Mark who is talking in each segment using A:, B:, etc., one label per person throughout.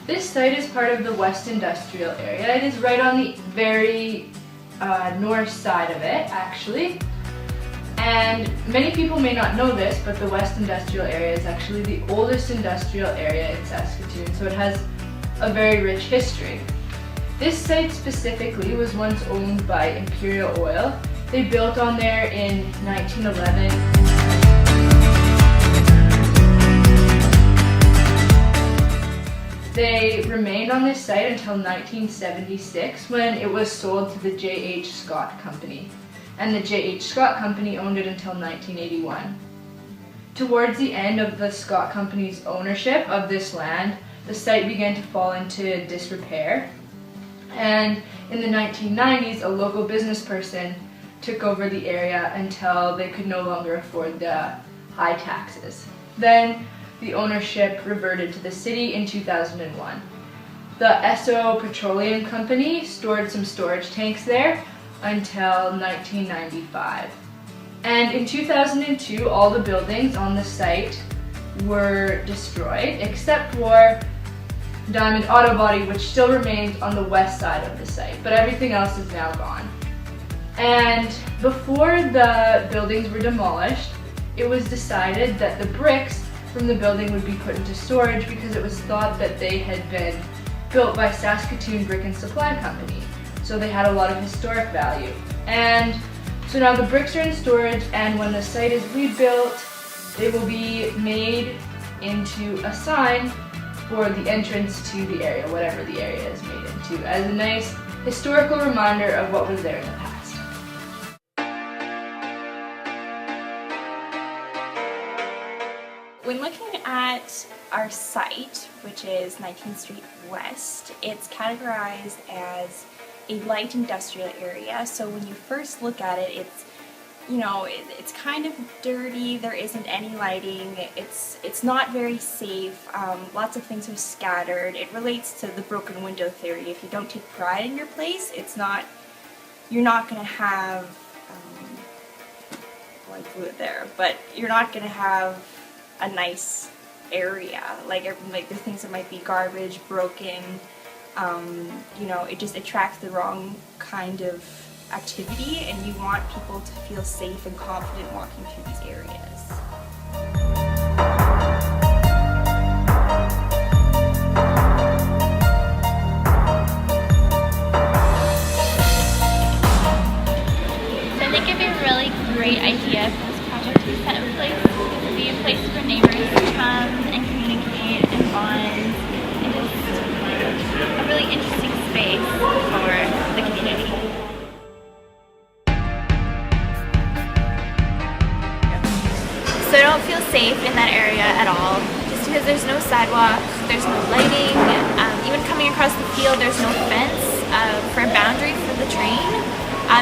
A: This site is part of the West Industrial Area. It is right on the very north side of it, actually. And many people may not know this, but the West Industrial Area is actually the oldest industrial area in Saskatoon, so it has a very rich history. This site specifically was once owned by Imperial Oil. They built on there in 1911. They remained on this site until 1976 when it was sold to the J.H. Scott Company. And the J.H. Scott Company owned it until 1981. Towards the end of the Scott Company's ownership of this land, the site began to fall into disrepair. And in the 1990s, a local business person took over the area until they could no longer afford the high taxes. Then the ownership reverted to the city in 2001. The Esso Petroleum Company stored some storage tanks there until 1995. And in 2002, all the buildings on the site were destroyed except for Diamond Auto Body, which still remains on the west side of the site, but everything else is now gone. And before the buildings were demolished, it was decided that the bricks from the building would be put into storage because it was thought that they had been built by Saskatoon Brick and Supply Company. So they had a lot of historic value. And so now the bricks are in storage, and when the site is rebuilt, they will be made into a sign for the entrance to the area, whatever the area is made into, as a nice historical reminder of what was there in the past.
B: When looking at our site, which is 19th Street West, it's categorized as a light industrial area. So when you first look at it, it's kind of dirty. There isn't any lighting. It's not very safe. Lots of things are scattered. It relates to the broken window theory. If you don't take pride in your place, you're not going to have. I blew it there, but you're not going to have a nice area. Like the things that might be garbage, broken. It just attracts the wrong kind of activity, and you want people to feel safe and confident walking through these areas.
C: So I think it'd be a really great idea for this project to be set in place. It would be a place for neighbors to come and communicate and bond, and just a really interesting space for the community. So I don't feel safe in that area at all, just because there's no sidewalk, there's no lighting, even coming across the field there's no fence for a boundary for the train.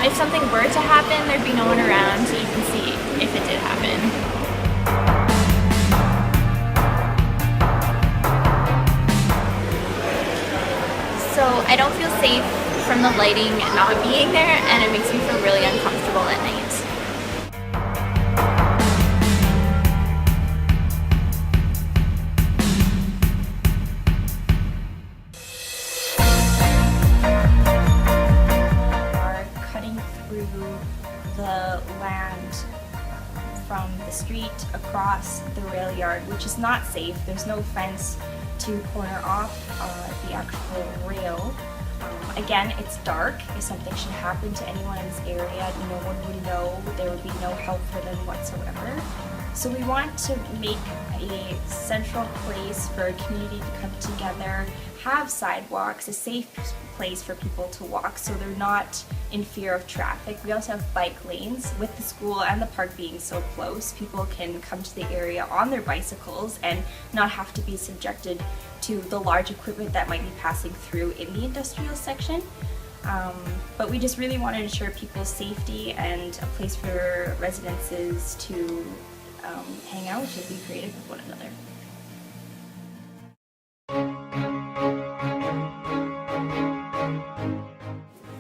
C: If something were to happen, there'd be no one around to even see if it did happen. So I don't feel safe from the lighting not being there, and it makes me feel really uncomfortable at night.
B: The land from the street across the rail yard, which is not safe. There's no fence to corner off the actual rail. Again, it's dark. If something should happen to anyone in this area, no one would know. There would be no help for them whatsoever. So we want to make a central place for a community to come together, have sidewalks, a safe place for people to walk so they're not in fear of traffic. We also have bike lanes. With the school and the park being so close, people can come to the area on their bicycles and not have to be subjected to the large equipment that might be passing through in the industrial section. But we just really want to ensure people's safety and a place for residences to hang out and be creative with one another.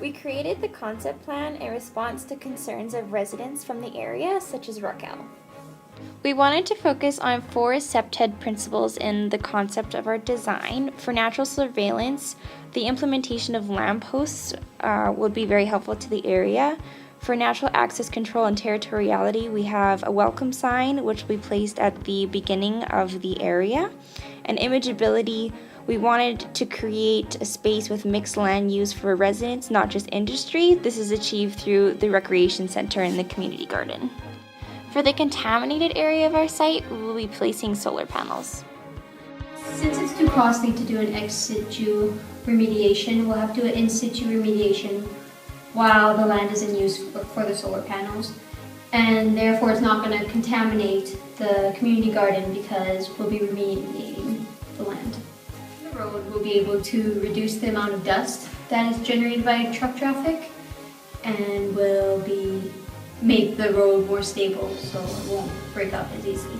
D: We created the concept plan in response to concerns of residents from the area, such as Raquel. We wanted to focus on 4 SEPTED principles in the concept of our design. For natural surveillance, the implementation of lampposts would be very helpful to the area. For natural access control and territoriality, we have a welcome sign, which we placed at the beginning of the area. And imageability, we wanted to create a space with mixed land use for residents, not just industry. This is achieved through the recreation center and the community garden. For the contaminated area of our site, we will be placing solar panels.
E: Since it's too costly to do an ex situ remediation, we'll have to do an in situ remediation while the land is in use for the solar panels. And therefore it's not going to contaminate the community garden because we'll be remediating the land. The road will be able to reduce the amount of dust that is generated by truck traffic and will make the road more stable so it won't break up as easily.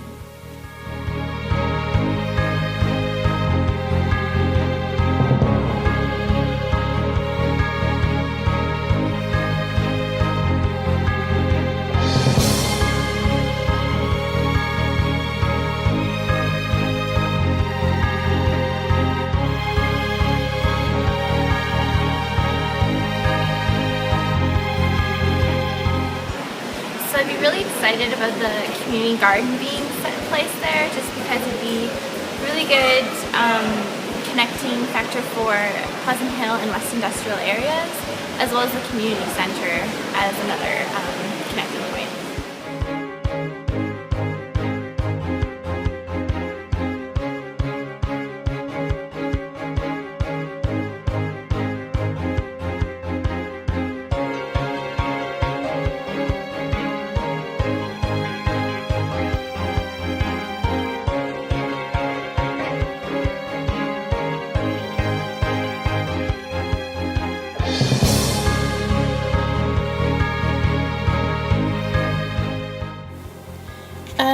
C: So I'd be really excited about the community garden being set in place there, just because it'd be really good connecting factor for Pleasant Hill and West Industrial areas, as well as the community center as another connecting point.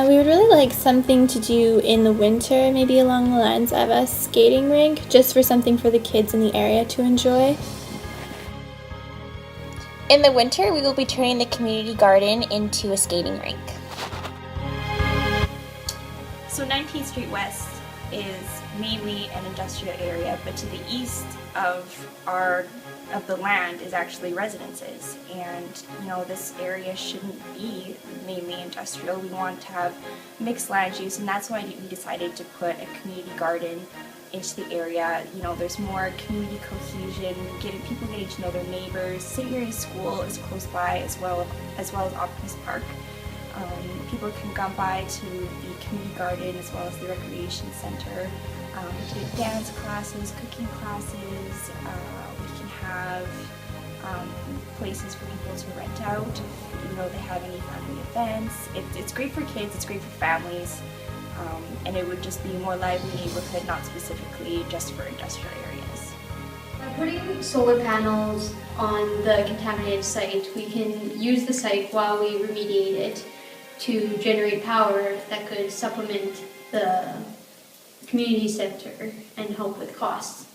F: We would really like something to do in the winter, maybe along the lines of a skating rink, just for something for the kids in the area to enjoy.
D: In the winter, we will be turning the community garden into a skating rink.
B: So 19th Street West is mainly an industrial area, but to the east of the land is actually residences, and this area shouldn't be mainly industrial. We want to have mixed land use, and that's why we decided to put a community garden into the area. There's more community cohesion, people getting to know their neighbors. St. Mary's School is close by, as well as Optimist Park. People can come by to the community garden as well as the recreation center. We take dance classes, cooking classes. We can have places for people to rent out if they have any family events. It's great for kids, it's great for families, and it would just be a more lively neighborhood, not specifically just for industrial areas.
E: By putting solar panels on the contaminated site, we can use the site while we remediate it to generate power that could supplement the community center and help with costs.